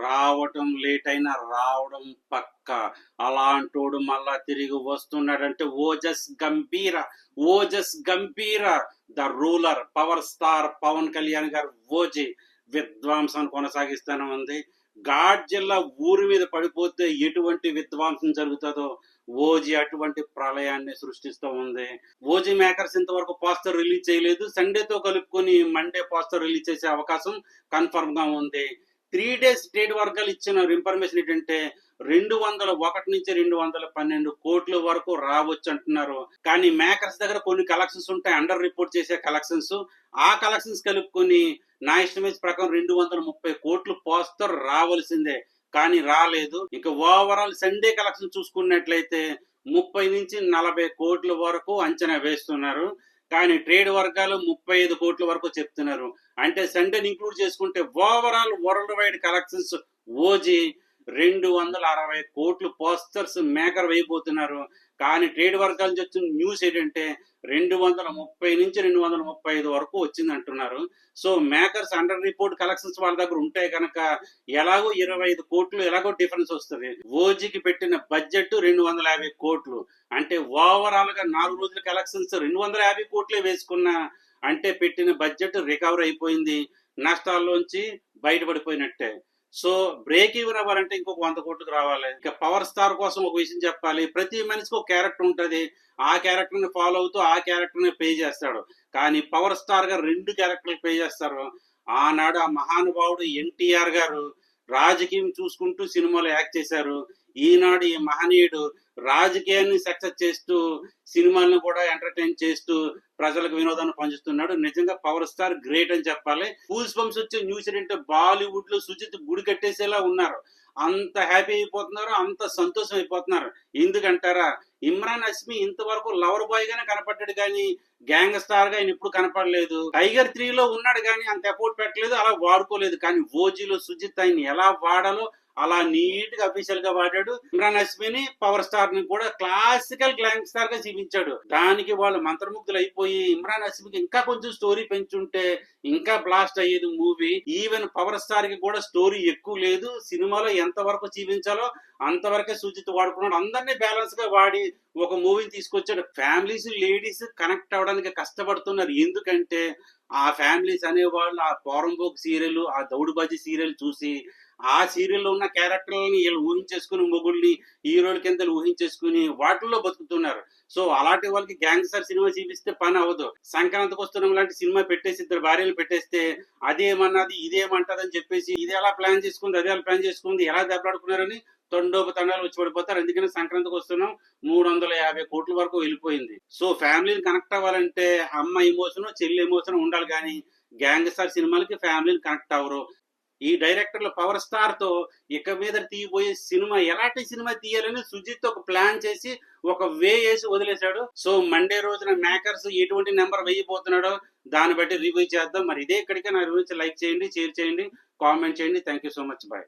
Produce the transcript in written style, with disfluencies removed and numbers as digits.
రావటం లేట్ అయినా రావడం పక్కా. అలాంటోడు మళ్ళా తిరిగి వస్తున్నాడంటే Ojas Gambheera the ruler power star Pawan Kalyan గారు ఓజీ విధ్వంసం కొనసాగిస్తూనే ఉంది. గాడ్జిల్లా ఊరి మీద పడిపోతే ఎటువంటి విధ్వంసం జరుగుతుందో ఓజీ అటువంటి ప్రళయాన్ని సృష్టిస్తూ ఉంది. ఓజీ మేకర్స్ ఇంతవరకు పోస్టర్ రిలీజ్ చేయలేదు. సండేతో కలుపుకొని మండే పోస్టర్ రిలీజ్ చేసే అవకాశం కన్ఫర్మ్ గా ఉంది. 3 days స్టేట్ వర్గాలు ఇచ్చిన ఇన్ఫర్మేషన్ ఏంటంటే 201 నుంచి 212 కోట్ల వరకు రావచ్చు అంటున్నారు. కానీ మేకర్స్ దగ్గర కొన్ని కలెక్షన్స్ ఉంటాయి, అండర్ రిపోర్ట్ చేసే కలెక్షన్స్. ఆ కలెక్షన్స్ కలుపుకొని నా ఎస్టిమేట్స్ ప్రకారం 230 కోట్లు పోస్టర్ రావాల్సిందే, కానీ రాలేదు. ఇక ఓవరాల్ సండే కలెక్షన్ చూసుకున్నట్లయితే 30 నుంచి 40 కోట్ల వరకు అంచనా వేస్తున్నారు. కానీ ట్రేడ్ వర్గాలు 35 కోట్ల వరకు చెప్తున్నారు. అంటే సండేని ఇంక్లూడ్ చేసుకుంటే overall world wide collections OG 260 కోట్లు పోస్టర్స్ మేకర్ వేయబోతున్నారు. కానీ ట్రేడ్ వర్గాల నుంచి వచ్చిన న్యూస్ ఏంటంటే 230 నుంచి 235 వరకు వచ్చింది అంటున్నారు. So makers under report collections వాళ్ళ దగ్గర ఉంటే కనుక ఎలాగో 25 కోట్లు ఎలాగో డిఫరెన్స్ వస్తుంది. ఓజీకి పెట్టిన బడ్జెట్ 250 కోట్లు. అంటే ఓవరాల్ గా 4 రోజుల కలెక్షన్స్ 250 కోట్లే వేసుకున్నా అంటే పెట్టిన బడ్జెట్ రికవర్ అయిపోయింది, నష్టాల్లోంచి బయటపడిపోయినట్టే. సో బ్రేక్ ఈవెన్ అవ్వాలంటే ఇంకొక 100 కోట్లకు రావాలి. ఇక పవర్ స్టార్ కోసం ఒక విషయం చెప్పాలి. ప్రతి మనిషికి ఒక క్యారెక్టర్ ఉంటది, ఆ క్యారెక్టర్ ని ఫాలో అవుతూ ఆ క్యారెక్టర్ ని పే చేస్తాడు. కానీ పవర్ స్టార్ గారు 2 క్యారెక్టర్లు పే చేస్తారు. ఆనాడు ఆ మహానుభావుడు ఎన్టీఆర్ గారు రాజకీయం చూసుకుంటూ సినిమాలో యాక్ట్ చేశారు. ఈనాడు ఈ మహనీయుడు రాజకీయాన్ని సక్సెస్ చేస్తూ సినిమాలను కూడా ఎంటర్టైన్ చేస్తూ ప్రజలకు వినోదాన్ని పంచుతున్నాడు. నిజంగా పవర్ స్టార్ గ్రేట్ అని చెప్పాలి. గూస్ బంప్స్ వచ్చే న్యూస్ ఏంటంటే బాలీవుడ్ లో సుజిత్ గుడి కట్టేసేలా ఉన్నారు. అంత హ్యాపీ అయిపోతున్నారు, అంత సంతోషం అయిపోతున్నారు. ఎందుకంటారా, ఇమ్రాన్ హస్మీ ఇంతవరకు లవర్ బాయ్ గానే కనపడ్డాడు కానీ గ్యాంగ్ స్టార్ గా ఆయన ఇప్పుడు కనపడలేదు. టైగర్ 3 లో ఉన్నాడు కానీ అంత ఎఫోర్ట్ పెట్టలేదు, అలా వాడుకోలేదు. కానీ ఓజీలో సుజిత్ ఆయన ఎలా వాడాలో అలా నీట్ గా అఫీషియల్ గా వాడాడు. ఇమ్రాన్ హస్మీని పవర్ స్టార్ ని కూడా క్లాసికల్ గ్యాంగ్ స్టార్ గా చూపించాడు. దానికి వాళ్ళు మంత్రముగ్ధులు అయిపోయి ఇమ్రాన్ హస్మీకి ఇంకా కొంచెం స్టోరీ పెంచుంటే ఇంకా బ్లాస్ట్ అయ్యేది మూవీ. ఈవెన్ పవర్ స్టార్ కి కూడా స్టోరీ ఎక్కువ లేదు. సినిమాలో ఎంత వరకు చూపించాలో అంతవరకే సుజిత్ వాడుకున్నాడు. అందరినీ బ్యాలెన్స్ గా వాడి ఒక మూవీని తీసుకొచ్చాడు. ఫ్యామిలీస్ లేడీస్ కనెక్ట్ అవ్వడానికి కష్టపడుతున్నారు. ఎందుకంటే ఆ ఫ్యామిలీస్ అనేవాళ్ళు ఆ పోరంబోక్ సీరియల్, ఆ దౌడుబాజీ సీరియల్ చూసి ఆ సీరియల్లో ఉన్న క్యారెక్టర్లని వీళ్ళు ఊహించేసుకుని మొగుళ్ళని హీరోల కింద ఊహించేసుకుని వాటిల్లో బతుకుతున్నారు. సో అలాంటి వాళ్ళకి గ్యాంగ్స్టర్ సినిమా చూపిస్తే పని అవ్వదు. సంక్రాంతికి వస్తున్నాం లాంటి సినిమా పెట్టేసి 2 భార్యలు పెట్టేస్తే అదేమన్నది ఇదేమంటదని చెప్పేసి ఇది ఎలా ప్లాన్ చేసుకుంది, అదే ప్లాన్ చేసుకుంది, ఎలా దెబ్బలాడుకున్నారని తండాలు వచ్చి పడిపోతారు. అందుకని సంక్రాంతికి వస్తున్నాం 350 కోట్ల వరకు వెళ్ళిపోయింది. సో ఫ్యామిలీని కనెక్ట్ అవ్వాలంటే అమ్మ ఎమోషన్, చెల్లి ఎమోషన్ ఉండాలి. కానీ గ్యాంగ్స్టర్ సినిమాలకి ఫ్యామిలీని కనెక్ట్ అవ్వరు. ఈ డైరెక్టర్లు పవర్ స్టార్ తో ఇక మీద తీయబోయే సినిమా ఎలాంటి సినిమా తీయాలని సుజిత్ ఒక ప్లాన్ చేసి ఒక వే వేసి వదిలేశాడు. సో మండే రోజున మేకర్స్ ఎటువంటి నెంబర్ వేయబోతున్నాడో దాన్ని బట్టి రివ్యూ చేద్దాం. మరి ఇదే ఇక్కడికే నా రివ్యూ లైక్ చేయండి, షేర్ చేయండి, కామెంట్ చేయండి. Thank you so much. Bye.